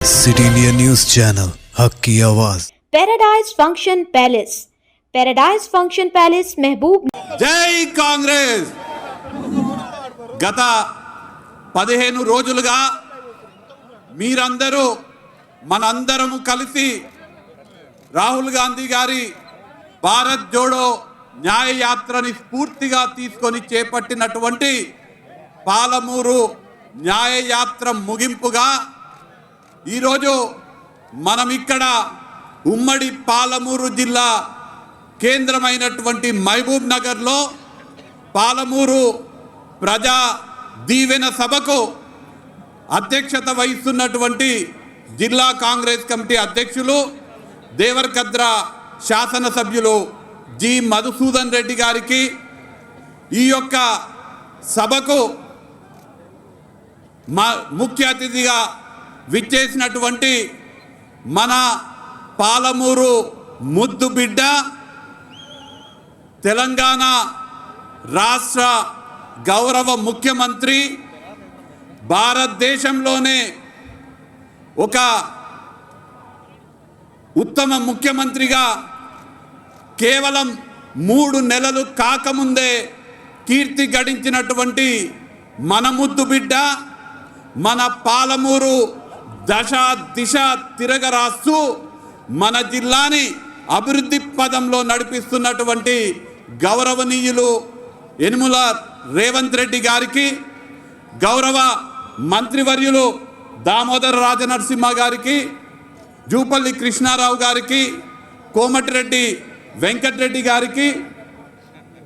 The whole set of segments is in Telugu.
सिटी इंडिया न्यूज़ चैनल हक की आवाज। Paradise function palace, paradise function palace महबूब। जय कांग्रेस। గత 15 రోజులుగా మీరందరూ మనందరము కలిసి రాహుల్ గాంధీ గారి భారత్ జోడో న్యాయ యాత్రని స్ఫూర్తిగా తీసుకొని చేపట్టినటువంటి పాలమూరు న్యాయ యాత్ర ముగింపుగా ఈరోజు మనం ఇక్కడ ఉమ్మడి పాలమూరు జిల్లా కేంద్రమైనటువంటి మహబూబ్ నగర్లో పాలమూరు ప్రజా దీవెన సభకు అధ్యక్షత వహిస్తున్నటువంటి జిల్లా కాంగ్రెస్ కమిటీ అధ్యక్షులు దేవరకద్ర శాసనసభ్యులు జి మధుసూదన్ రెడ్డి గారికి ఈ యొక్క సభకు ముఖ్య అతిథిగా విచ్చేసినటువంటి మన పాలమూరు ముద్దు బిడ్డ తెలంగాణ రాష్ట్ర గౌరవ ముఖ్యమంత్రి, భారతదేశంలోనే ఒక ఉత్తమ ముఖ్యమంత్రిగా కేవలం 3 నెలలు కాకముందే కీర్తి గడించినటువంటి మన ముద్దు బిడ్డ, మన పాలమూరు దశ దిశ తిరగరాస్తూ మన జిల్లాని అభివృద్ధి పదంలో నడిపిస్తున్నటువంటి గౌరవనీయులు యనుమల రేవంత్ రెడ్డి గారికి, గౌరవ మంత్రివర్యులు దామోదర రాజనరసింహ గారికి, జూపల్లి కృష్ణారావు గారికి, కోమటిరెడ్డి వెంకటరెడ్డి గారికి,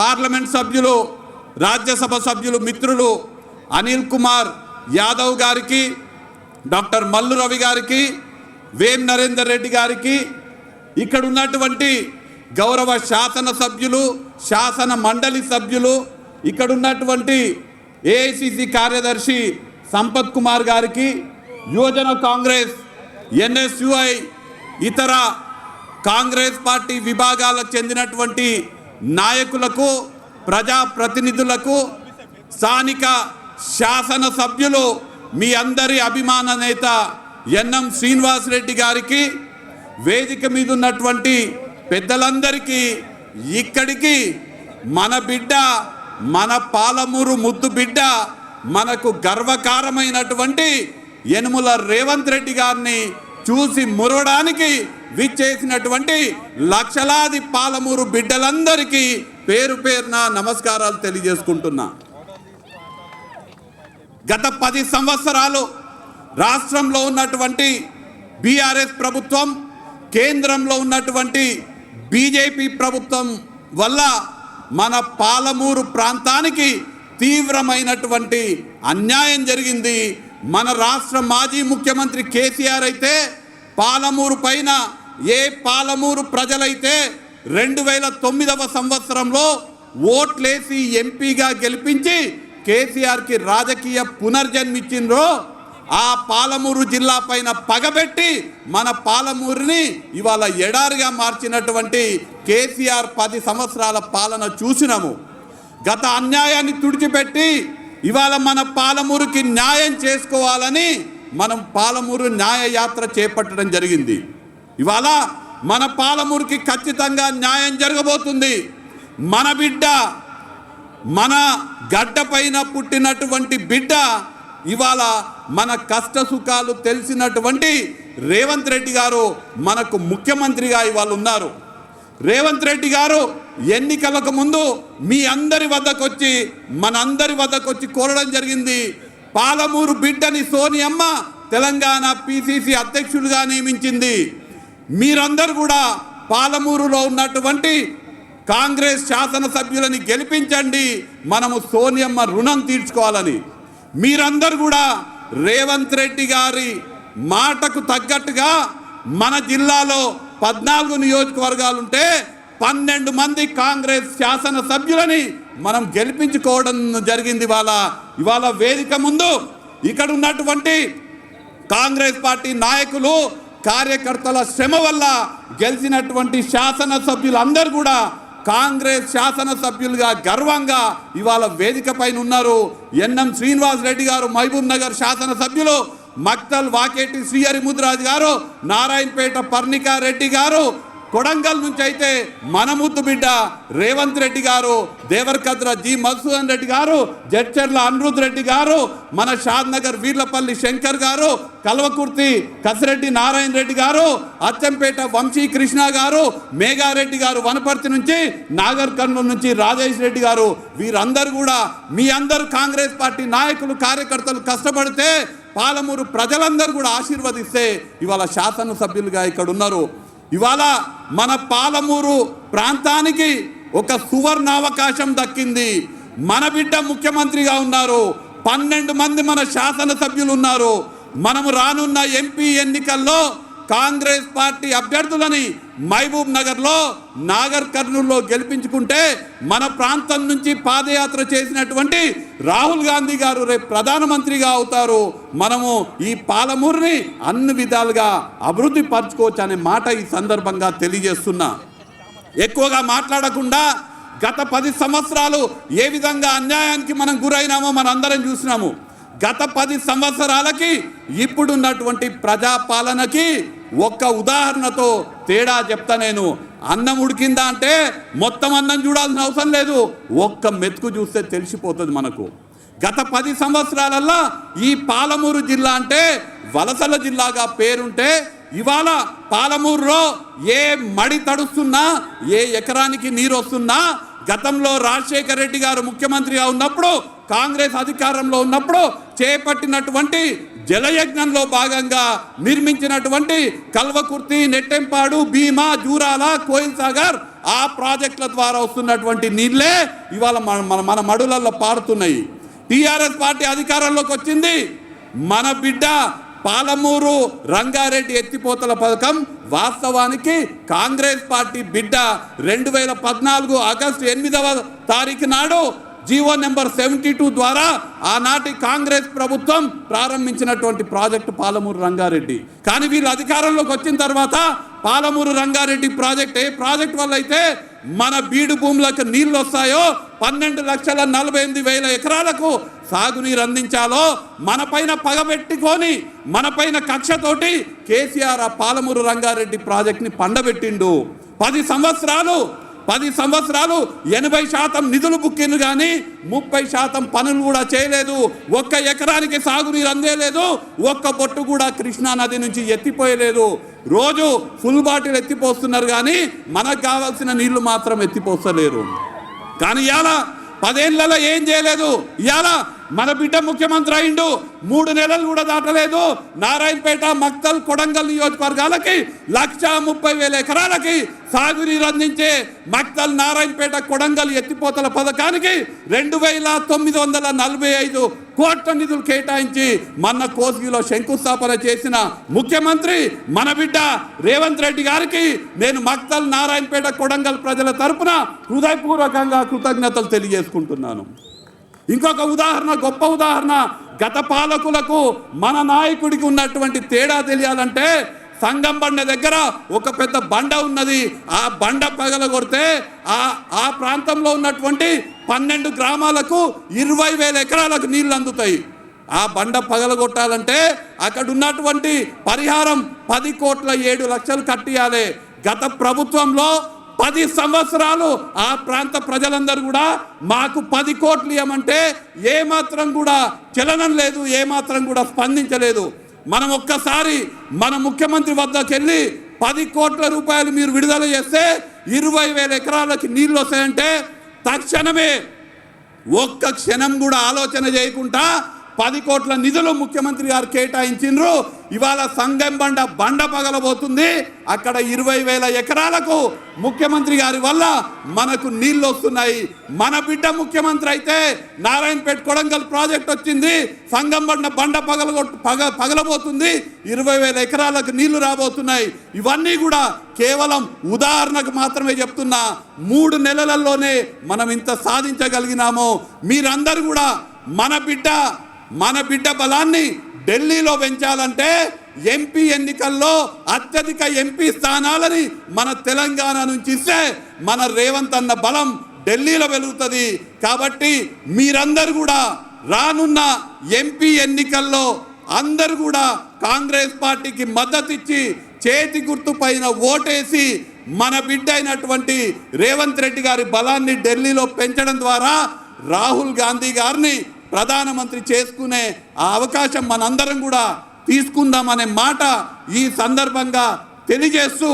పార్లమెంట్ సభ్యులు రాజ్యసభ సభ్యులు మిత్రులు అనిల్ కుమార్ యాదవ్ గారికి, డాక్టర్ మల్లు రవి గారికి, వేం నరేందర్ రెడ్డి గారికి, ఇక్కడ ఉన్నటువంటి గౌరవ శాసన సభ్యులు, శాసన మండలి సభ్యులు, ఇక్కడ ఉన్నటువంటి ఏఐసిసి కార్యదర్శి సంపత్ కుమార్ గారికి, యువజన కాంగ్రెస్, ఎన్ఎస్యుఐ, ఇతర కాంగ్రెస్ పార్టీ విభాగాలకు చెందినటువంటి నాయకులకు, ప్రజాప్రతినిధులకు, స్థానిక శాసన సభ్యులు, మీ అందరి అభిమాన నేత ఎన్ఎం శ్రీనివాస్ రెడ్డి గారికి, వేదిక మీద ఉన్నటువంటి పెద్దలందరికీ, ఇక్కడికి మన బిడ్డ, మన పాలమూరు ముద్దు బిడ్డ, మనకు గర్వకారమైనటువంటి యనుమల రేవంత్ రెడ్డి గారిని చూసి మురవడానికి విచ్చేసినటువంటి లక్షలాది పాలమూరు బిడ్డలందరికీ పేరు పేరున నమస్కారాలు తెలియజేసుకుంటున్నా. గత 10 సంవత్సరాలు రాష్ట్రంలో ఉన్నటువంటి బీఆర్ఎస్ ప్రభుత్వం, కేంద్రంలో ఉన్నటువంటి బీజేపీ ప్రభుత్వం వల్ల మన పాలమూరు ప్రాంతానికి తీవ్రమైనటువంటి అన్యాయం జరిగింది. మన రాష్ట్ర మాజీ ముఖ్యమంత్రి కేసీఆర్ అయితే పాలమూరు పైన, ఏ పాలమూరు ప్రజలైతే 2009వ సంవత్సరంలో ఓట్లేసి ఎంపీగా గెలిపించి కేసీఆర్కి రాజకీయ పునర్జన్మిచ్చిండ్రో, ఆ పాలమూరు జిల్లా పైన పగబెట్టి మన పాలమూరుని ఇవాళ ఎడారిగా మార్చినటువంటి కేసీఆర్ 10 సంవత్సరాల పాలన చూసినాము. గత అన్యాయాన్ని తుడిచిపెట్టి ఇవాళ మన పాలమూరుకి న్యాయం చేసుకోవాలని మనం పాలమూరు న్యాయ యాత్ర చేపట్టడం జరిగింది. ఇవాళ మన పాలమూరుకి ఖచ్చితంగా న్యాయం జరగబోతుంది. మన బిడ్డ, మన గడ్డ పైన పుట్టినటువంటి బిడ్డ, ఇవాళ మన కష్ట సుఖాలు తెలిసినటువంటి రేవంత్ రెడ్డి గారు మనకు ముఖ్యమంత్రిగా ఇవాళ ఉన్నారు. రేవంత్ రెడ్డి గారు ఎన్నికలకు ముందు మీ అందరి వద్దకు వచ్చి, మనందరి వద్దకు వచ్చి కోరడం జరిగింది. పాలమూరు బిడ్డని సోనియమ్మ తెలంగాణ పిసిసి అధ్యక్షులుగా నియమించింది. మీరందరూ కూడా పాలమూరులో ఉన్నటువంటి కాంగ్రెస్ శాసనసభ్యులని గెలిపించండి, మనము సోనియమ్మ రుణం తీర్చుకోవాలని. మీరందరూ కూడా రేవంత్ రెడ్డి గారి మాటకు తగ్గట్టుగా మన జిల్లాలో 14 నియోజకవర్గాలుంటే 12 మంది కాంగ్రెస్ శాసనసభ్యులని మనం గెలిపించుకోవడం జరిగింది. ఇవాళ వేదిక ముందు ఇక్కడ ఉన్నటువంటి కాంగ్రెస్ పార్టీ నాయకులు, కార్యకర్తల శ్రమ వల్ల గెలిచినటువంటి శాసనసభ్యులందరూ కూడా కాంగ్రెస్ శాసనసభ్యులుగా గర్వంగా ఇవాళ వేదిక పైన ఉన్నారు. ఎన్ఎం శ్రీనివాస్ రెడ్డి గారు మహబూబ్ నగర్ శాసనసభ్యులు, మక్తల్ వాకేటి శ్రీహరి ముద్రాజ్ గారు, నారాయణపేట పర్ణికారెడ్డి గారు, కొడంగల్ నుంచి అయితే మన ముద్దు బిడ్డ రేవంత్ రెడ్డి గారు, దేవరకద్ర జి మధుసూదన్ రెడ్డి గారు, జడ్చర్ల అనిరుద్ రెడ్డి గారు, మన షాద్ నగర్ వీర్లపల్లి శంకర్ గారు, కల్వకుర్తి కసిరెడ్డి నారాయణ రెడ్డి గారు, అచ్చంపేట వంశీ కృష్ణ గారు, మేఘారెడ్డి గారు వనపర్తి నుంచి, నాగర్ కర్నూలు నుంచి రాజేష్ రెడ్డి గారు, వీరందరూ కూడా మీ అందరూ కాంగ్రెస్ పార్టీ నాయకులు కార్యకర్తలు కష్టపడితే పాలమూరు ప్రజలందరూ కూడా ఆశీర్వదిస్తే ఇవాళ శాసనసభ్యులుగా ఇక్కడ ఉన్నారు. ఇవాళ మన పాలమూరు ప్రాంతానికి ఒక సువర్ణ అవకాశం దక్కింది. మన బిడ్డ ముఖ్యమంత్రిగా ఉన్నారు, 12 మంది మన శాసనసభ్యులు ఉన్నారు. మనము రానున్న ఎంపీ ఎన్నికల్లో కాంగ్రెస్ పార్టీ అభ్యర్థులని మహబూబ్ నగర్లో, నాగర్ కర్నూల్లో గెలిపించుకుంటే మన ప్రాంతం నుంచి పాదయాత్ర చేసినటువంటి రాహుల్ గాంధీ గారు రేపు ప్రధానమంత్రిగా అవుతారు. మనము ఈ పాలమూరుని అన్ని విధాలుగా అభివృద్ధి పరచుకోవచ్చు అనే మాట ఈ సందర్భంగా తెలియజేస్తున్నా. ఎక్కువగా మాట్లాడకుండా గత 10 సంవత్సరాలు ఏ విధంగా అన్యాయానికి మనం గురైనామో మనందరం చూసినాము. గత 10 సంవత్సరాలకి ఇప్పుడున్నటువంటి ప్రజాపాలనకి ఒక్క ఉదాహరణతో తేడా చెప్తా నేను. అన్నం ఉడికిందా అంటే మొత్తం అన్నం చూడాల్సిన అవసరం లేదు, ఒక్క మెతుకు చూస్తే తెలిసిపోతుంది మనకు. గత 10 సంవత్సరాలల్లో ఈ పాలమూరు జిల్లా అంటే వలసల జిల్లాగా పేరుంటే ఇవాళ పాలమూరులో ఏ మడి తడుస్తున్నా, ఏ ఎకరానికి నీరు వస్తున్నా, గతంలో రాజశేఖర రెడ్డి గారు ముఖ్యమంత్రిగా ఉన్నప్పుడు, కాంగ్రెస్ అధికారంలో ఉన్నప్పుడు చేపట్టినటువంటి జలయజ్ఞంలో భాగంగా నిర్మించినటువంటి కల్వకుర్తి, నెట్టెంపాడు, భీమా, జూరాల, కోయిల్ సాగర్ ఆ ప్రాజెక్టుల ద్వారా వస్తున్నటువంటి నీళ్ళే ఇవాళ మన మడులల్లో పారుతున్నాయి. టీఆర్ఎస్ పార్టీ అధికారంలోకి వచ్చింది. మన బిడ్డ పాలమూరు రంగారెడ్డి ఎత్తిపోతల పథకం వాస్తవానికి కాంగ్రెస్ పార్టీ బిడ్డ 2014 ఆగస్టు 8వ తారీఖు నాడు జీవో నెంబర్ 72 ద్వారా ఆనాటి కాంగ్రెస్ ప్రభుత్వం ప్రారంభించినటువంటి ప్రాజెక్టు పాలమూరు రంగారెడ్డి. కానీ వీళ్ళు అధికారంలోకి వచ్చిన తర్వాత పాలమూరు రంగారెడ్డి ప్రాజెక్ట్ ఏ ప్రాజెక్ట్ వల్ల అయితే మన బీడు భూములకు నీళ్ళు వస్తాయో 12,48,000 ఎకరాలకు సాగునీరు అందించాలో మనపైన పగబెట్టుకొని మనపైన కక్షతోటి కేసీఆర్ ఆ పాలమూరు రంగారెడ్డి ప్రాజెక్ట్ని పండబెట్టిండు. 10 సంవత్సరాలు 80% నిధులు బుక్కిండు కానీ 30% పనులు కూడా చేయలేదు. ఒక్క ఎకరానికి సాగునీరు అందేలేదు, ఒక్క బొట్టు కూడా కృష్ణా నది నుంచి ఎత్తిపోయలేదు. రోజు ఫుల్ బాటిల్ ఎత్తిపోస్తున్నారు కానీ మనకు కావాల్సిన నీళ్లు మాత్రం ఎత్తిపోస్తలేరు. కానీ ఇవాళ 10 ఏళ్లలో ఏం చేయలేదు. ఇవాళ మన బిడ్డ ముఖ్యమంత్రి అయిండు, 3 నెలలు కూడా దాటలేదు. నారాయణపేట, మక్తల్, కొడంగల్ నియోజకవర్గాలకి 130,000 ఎకరాలకి సాగునీరు అందించే మక్తల్, నారాయణపేట, కొడంగల్ ఎత్తిపోతల పథకానికి 2,945 కోట్ల నిధులు కేటాయించి మన కోస్గిలో శంకుస్థాపన చేసిన ముఖ్యమంత్రి మన బిడ్డ రేవంత్ రెడ్డి గారికి నేను మక్తల్, నారాయణపేట, కొడంగల్ ప్రజల తరపున హృదయపూర్వకంగా కృతజ్ఞతలు తెలియజేసుకుంటున్నాను. ఇంకొక ఉదాహరణ, గొప్ప ఉదాహరణ, గత పాలకులకు మన నాయకుడికి ఉన్నటువంటి తేడా తెలియాలంటే సంగం బండ దగ్గర ఒక పెద్ద బండ ఉన్నది. ఆ బండ పగలగొడితే ఆ ప్రాంతంలో ఉన్నటువంటి 12 గ్రామాలకు 20,000 ఎకరాలకు నీళ్లు అందుతాయి. ఆ బండ పగలగొట్టాలంటే అక్కడ ఉన్నటువంటి పరిహారం 10,07,00,000 కట్టియాలి. గత ప్రభుత్వంలో 10 సంవత్సరాలు ఆ ప్రాంత ప్రజలందరూ కూడా మాకు 10 కోట్లు ఇవ్వమంటే ఏమాత్రం కూడా చలనం లేదు, ఏమాత్రం కూడా స్పందించలేదు. మనం ఒక్కసారి మన ముఖ్యమంత్రి వద్దకు వెళ్ళి 10 కోట్ల రూపాయలు మీరు విడుదల చేస్తే 20,000 ఎకరాలకి నీళ్ళు వస్తాయంటే తక్షణమే ఒక్క క్షణం కూడా ఆలోచన చేయకుండా 10 కోట్ల నిధులు ముఖ్యమంత్రి గారు కేటాయించిండ్రు. ఇవాళ సంగం బండ పగలబోతుంది. అక్కడ 20,000 ఎకరాలకు ముఖ్యమంత్రి గారి వల్ల మనకు నీళ్ళు వస్తున్నాయి. మన బిడ్డ ముఖ్యమంత్రి అయితే నారాయణపేట, కొడంగల్ ప్రాజెక్ట్ వచ్చింది, సంగం బండ పగలబోతుంది, 20,000 ఎకరాలకు నీళ్లు రాబోతున్నాయి. ఇవన్నీ కూడా కేవలం ఉదాహరణకు మాత్రమే చెప్తున్నా. 3 నెలలలోనే మనం ఇంత సాధించగలిగినామో. మీరందరూ కూడా మన బిడ్డ బలాన్ని ఢిల్లీలో పెంచాలంటే ఎంపీ ఎన్నికల్లో అత్యధిక ఎంపీ స్థానాలని మన తెలంగాణ నుంచి ఇస్తే మన రేవంత్ అన్న బలం ఢిల్లీలో వెలుగుతుంది. కాబట్టి మీరందరూ కూడా రానున్న ఎంపీ ఎన్నికల్లో అందరూ కూడా కాంగ్రెస్ పార్టీకి మద్దతు ఇచ్చి చేతి గుర్తు పైన ఓటేసి మన బిడ్డ అయినటువంటి రేవంత్ రెడ్డి గారి బలాన్ని ఢిల్లీలో పెంచడం ద్వారా రాహుల్ గాంధీ గారిని ప్రధానమంత్రి చేసుకునే ఆ అవకాశం మనందరం కూడా తీసుకుందామనే మాట ఈ సందర్భంగా తెలియజేస్తూ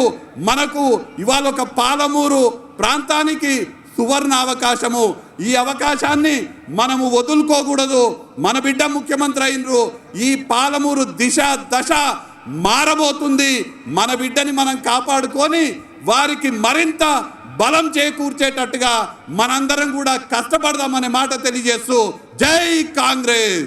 మనకు ఇవాళ ఒక పాలమూరు ప్రాంతానికి సువర్ణ అవకాశము. ఈ అవకాశాన్ని మనము వదులుకోకూడదు. మన బిడ్డ ముఖ్యమంత్రి అయినరు. ఈ పాలమూరు దిశ దశ మారబోతుంది. మన బిడ్డని మనం కాపాడుకొని వారికి మరింత బలం చేకూర్చేటట్టుగా మనందరం కూడా కష్టపడదామనే మాట తెలియజేస్తూ జై కాంగ్రెస్.